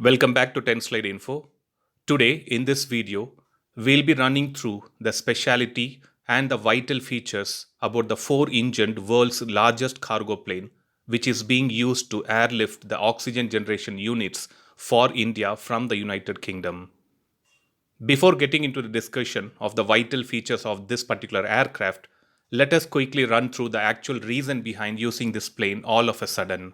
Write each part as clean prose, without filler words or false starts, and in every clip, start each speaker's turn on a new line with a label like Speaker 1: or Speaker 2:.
Speaker 1: Welcome back to 10 Slide Info. Today, in this video, we'll be running through the speciality and the vital features about the four-engined world's largest cargo plane, which is being used to airlift the oxygen generation units for India from the United Kingdom. Before getting into the discussion of the vital features of this particular aircraft, let us quickly run through the actual reason behind using this plane all of a sudden.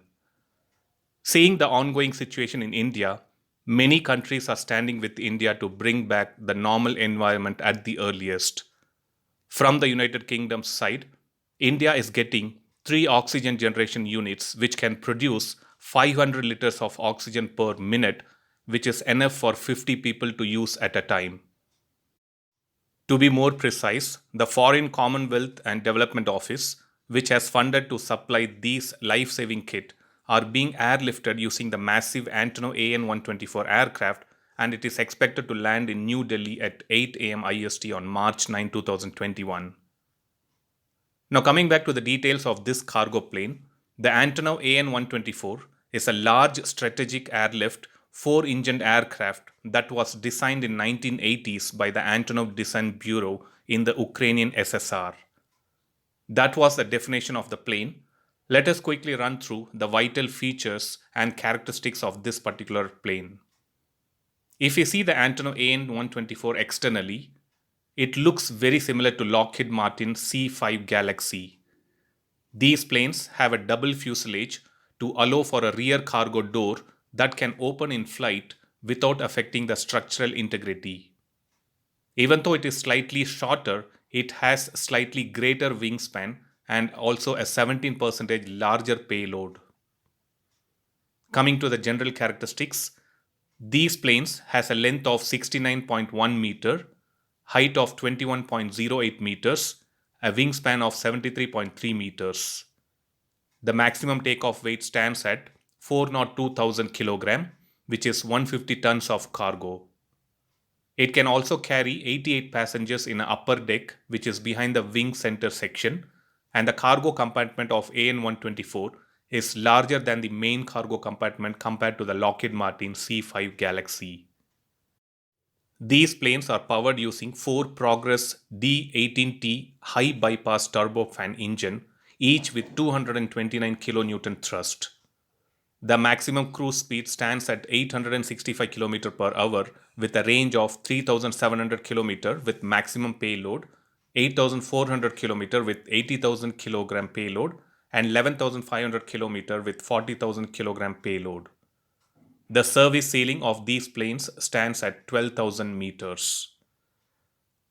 Speaker 1: Seeing the ongoing situation in India, many countries are standing with India to bring back the normal environment at the earliest. From the United Kingdom's side, India is getting 3 oxygen generation units which can produce 500 liters of oxygen per minute, which is enough for 50 people to use at a time. To be more precise, the Foreign Commonwealth and Development Office, which has funded to supply these life-saving kits, are being airlifted using the massive Antonov AN-124 aircraft, and it is expected to land in New Delhi at 8 a.m. IST on March 9, 2021. Now coming back to the details of this cargo plane, the Antonov AN-124 is a large strategic airlift 4-engined aircraft that was designed in 1980s by the Antonov Design Bureau in the Ukrainian SSR. That was the definition of the plane. Let us quickly run through the vital features and characteristics of this particular plane. If you see the Antonov AN-124 externally, it looks very similar to Lockheed Martin C-5 Galaxy. These planes have a double fuselage to allow for a rear cargo door that can open in flight without affecting the structural integrity. Even though it is slightly shorter, it has slightly greater wingspan and also a 17% larger payload. Coming to the general characteristics, these planes has a length of 69.1 meter, height of 21.08 meters, a wingspan of 73.3 meters. The maximum takeoff weight stands at 402,000 kg, which is 150 tons of cargo. It can also carry 88 passengers in an upper deck, which is behind the wing center section, and the cargo compartment of AN-124 is larger than the main cargo compartment compared to the Lockheed Martin C-5 Galaxy. These planes are powered using 4 Progress D18T high bypass turbofan engine, each with 229 kN thrust. The maximum cruise speed stands at 865 km per hour with a range of 3,700 km with maximum payload, 8,400 km with 80,000 kg payload, and 11,500 km with 40,000 kg payload. The service ceiling of these planes stands at 12,000 meters.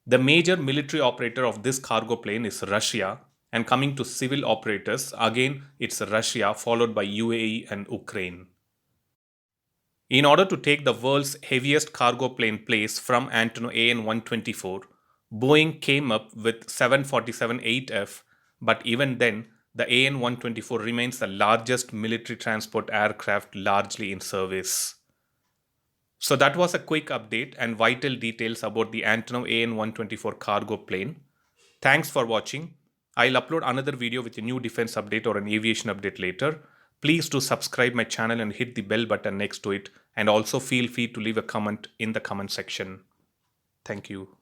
Speaker 1: The major military operator of this cargo plane is Russia, and coming to civil operators, again it's Russia followed by UAE and Ukraine. In order to take the world's heaviest cargo plane place from Antonov AN-124, Boeing came up with 747-8F, but even then, the AN-124 remains the largest military transport aircraft largely in service. So that was a quick update and vital details about the Antonov AN-124 cargo plane. Thanks for watching. I'll upload another video with a new defense update or an aviation update later. Please do subscribe my channel and hit the bell button next to it, and also feel free to leave a comment in the comment section. Thank you.